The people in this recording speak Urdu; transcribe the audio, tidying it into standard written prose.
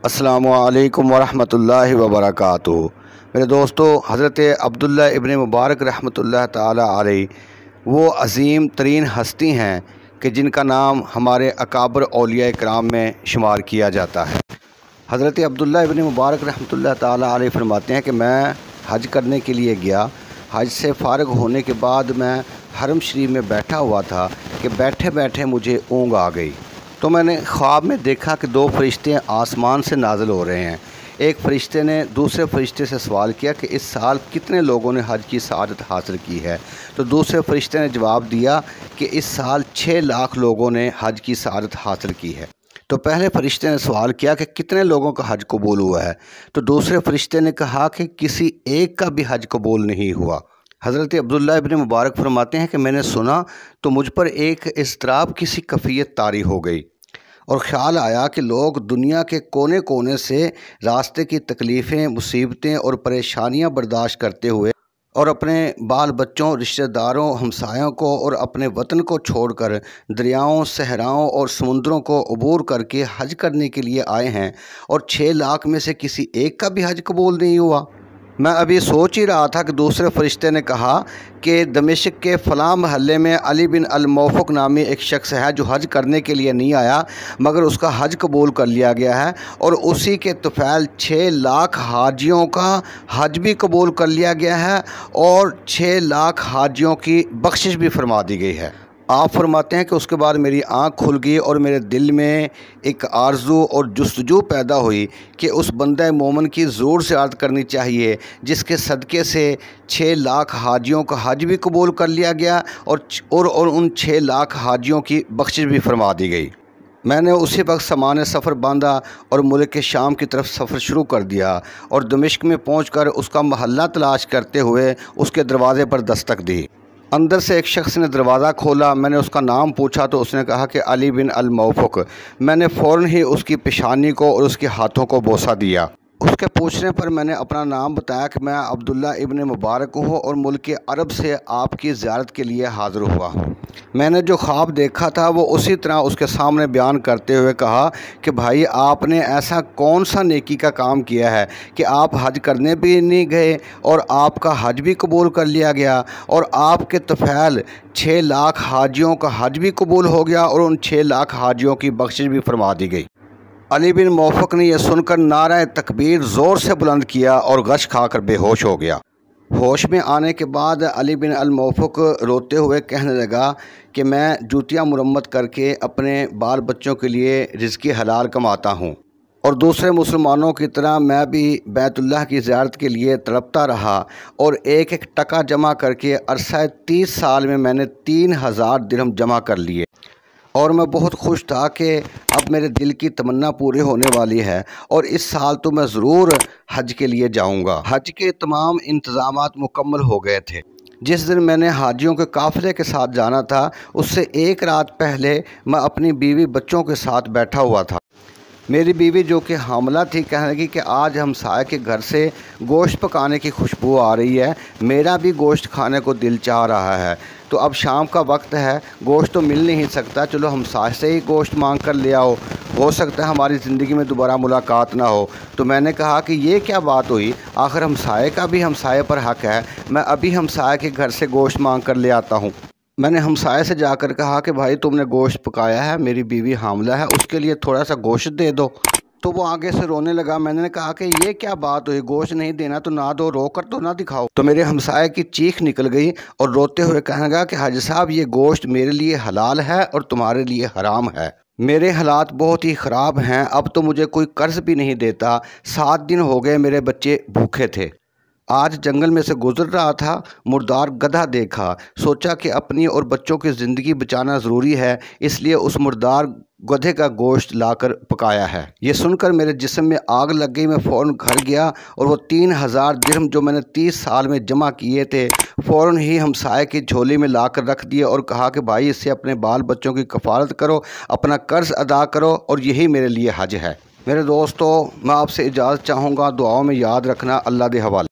السلام علیکم ورحمۃ اللہ وبرکاتہ۔ میرے دوستو، حضرت عبداللہ ابن مبارک رحمۃ اللہ تعالی علیہ وہ عظیم ترین ہستی ہیں کہ جن کا نام ہمارے اکابر اولیاء کرام میں شمار کیا جاتا ہے۔ حضرت عبداللہ ابن مبارک رحمۃ اللہ تعالی علیہ فرماتے ہیں کہ میں حج کرنے کے لیے گیا۔ حج سے فارغ ہونے کے بعد میں حرم شریف میں بیٹھا ہوا تھا کہ بیٹھے بیٹھے مجھے اونگ آ گئی، تو میں نے خواب میں دیکھا کہ دو فرشتے آسمان سے نازل ہو رہے ہیں۔ ایک فرشتے نے دوسرے فرشتے سے سوال کیا کہ اس سال کتنے لوگوں نے حج کی سعادت حاصل کی ہے؟ تو دوسرے فرشتے نے جواب دیا کہ اس سال 6 لاکھ لوگوں نے حج کی سعادت حاصل کی ہے۔ تو پہلے فرشتے نے سوال کیا کہ کتنے لوگوں کا حج قبول ہوا ہے؟ تو دوسرے فرشتے نے کہا کہ کسی ایک کا بھی حج قبول نہیں ہوا۔ حضرت عبداللہ ابن مبارک فرماتے ہیں کہ میں نے سنا تو مجھ پر ایک اضطراب کی سی کیفیت طاری ہو گئی، اور خیال آیا کہ لوگ دنیا کے کونے کونے سے راستے کی تکلیفیں، مصیبتیں اور پریشانیاں برداشت کرتے ہوئے اور اپنے بال بچوں، رشتہ داروں، ہمسایوں کو اور اپنے وطن کو چھوڑ کر دریاؤں، صحراؤں اور سمندروں کو عبور کر کے حج کرنے کے لیے آئے ہیں، اور 6 لاکھ میں سے کسی ایک کا بھی حج قبول نہیں ہوا۔ میں ابھی سوچ ہی رہا تھا کہ دوسرے فرشتے نے کہا کہ دمشق کے فلاں محلے میں علی بن الموفق نامی ایک شخص ہے جو حج کرنے کے لیے نہیں آیا، مگر اس کا حج قبول کر لیا گیا ہے، اور اسی کے طفیل 6 لاکھ حاجیوں کا حج بھی قبول کر لیا گیا ہے، اور 6 لاکھ حاجیوں کی بخشش بھی فرما دی گئی ہے۔ آپ فرماتے ہیں کہ اس کے بعد میری آنکھ کھل گئی اور میرے دل میں ایک آرزو اور جستجو پیدا ہوئی کہ اس بندہ مومن کی ضرور زیارت کرنی چاہیے جس کے صدقے سے 6 لاکھ حاجیوں کا حج بھی قبول کر لیا گیا اور ان 6 لاکھ حاجیوں کی بخشش بھی فرما دی گئی۔ میں نے اسی وقت سامان سفر باندھا اور ملک شام کی طرف سفر شروع کر دیا، اور دمشق میں پہنچ کر اس کا محلہ تلاش کرتے ہوئے اس کے دروازے پر دستک دی۔ اندر سے ایک شخص نے دروازہ کھولا۔ میں نے اس کا نام پوچھا تو اس نے کہا کہ علی بن الموفق۔ میں نے فوراً ہی اس کی پیشانی کو اور اس کے ہاتھوں کو بوسہ دیا۔ اس کے پوچھنے پر میں نے اپنا نام بتایا کہ میں عبداللہ ابن مبارک ہوں اور ملک عرب سے آپ کی زیارت کے لیے حاضر ہوا ہوں۔ میں نے جو خواب دیکھا تھا وہ اسی طرح اس کے سامنے بیان کرتے ہوئے کہا کہ بھائی، آپ نے ایسا کون سا نیکی کا کام کیا ہے کہ آپ حج کرنے بھی نہیں گئے اور آپ کا حج بھی قبول کر لیا گیا، اور آپ کے طفیل 6 لاکھ حاجیوں کا حج بھی قبول ہو گیا اور ان 6 لاکھ حاجیوں کی بخشش بھی فرما دی گئی۔ علی بن موفق نے یہ سن کر نعرہ تکبیر زور سے بلند کیا اور غش کھا کر بے ہوش ہو گیا۔ ہوش میں آنے کے بعد علی بن الموفق روتے ہوئے کہنے لگا کہ میں جوتیاں مرمت کر کے اپنے بال بچوں کے لیے رزق حلال کماتا ہوں، اور دوسرے مسلمانوں کی طرح میں بھی بیت اللہ کی زیارت کے لیے تڑپتا رہا، اور ایک ایک ٹکا جمع کر کے عرصہ 30 سال میں نے 3000 درہم جمع کر لیے، اور میں بہت خوش تھا کہ اب میرے دل کی تمنا پوری ہونے والی ہے، اور اس سال تو میں ضرور حج کے لیے جاؤں گا۔ حج کے تمام انتظامات مکمل ہو گئے تھے۔ جس دن میں نے حاجیوں کے قافلے کے ساتھ جانا تھا اس سے 1 رات پہلے میں اپنی بیوی بچوں کے ساتھ بیٹھا ہوا تھا۔ میری بیوی جو کہ حاملہ تھی کہنے لگی کہ آج ہمسائے کے گھر سے گوشت پکانے کی خوشبو آ رہی ہے، میرا بھی گوشت کھانے کو دل چاہ رہا ہے، تو اب شام کا وقت ہے، گوشت تو مل نہیں سکتا، چلو ہمسائے سے ہی گوشت مانگ کر لے آؤ، ہو سکتا ہے ہماری زندگی میں دوبارہ ملاقات نہ ہو۔ تو میں نے کہا کہ یہ کیا بات ہوئی، آخر ہمسائے کا بھی ہمسائے پر حق ہے، میں ابھی ہمسائے کے گھر سے گوشت مانگ کر لے آتا ہوں۔ میں نے ہمسائے سے جا کر کہا کہ بھائی، تم نے گوشت پکایا ہے، میری بیوی حاملہ ہے، اس کے لیے تھوڑا سا گوشت دے دو۔ تو وہ آگے سے رونے لگا۔ میں نے کہا کہ یہ کیا بات ہوئی، گوشت نہیں دینا تو نہ دو، رو کر تو نہ دکھاؤ۔ تو میرے ہمسائے کی چیخ نکل گئی اور روتے ہوئے کہنے لگا کہ حاجی صاحب، یہ گوشت میرے لیے حلال ہے اور تمہارے لیے حرام ہے، میرے حالات بہت ہی خراب ہیں، اب تو مجھے کوئی قرض بھی نہیں دیتا، 7 دن ہو گئے میرے بچے بھوکے تھے، آج جنگل میں سے گزر رہا تھا، مردار گدھا دیکھا، سوچا کہ اپنی اور بچوں کی زندگی بچانا ضروری ہے، اس لیے اس مردار گدھے کا گوشت لا کر پکایا ہے۔ یہ سن کر میرے جسم میں آگ لگ گئی۔ میں فوراً گھر گیا اور وہ 3000 درہم جو میں نے 30 سال میں جمع کیے تھے فوراً ہی ہمسائے کی جھولی میں لا کر رکھ دیے، اور کہا کہ بھائی، اس سے اپنے بال بچوں کی کفالت کرو، اپنا قرض ادا کرو، اور یہی میرے لیے حج ہے۔ میرے دوستو، میں آپ سے اجازت چاہوں گا، دعاؤں میں یاد رکھنا۔ اللہ دے حوالے۔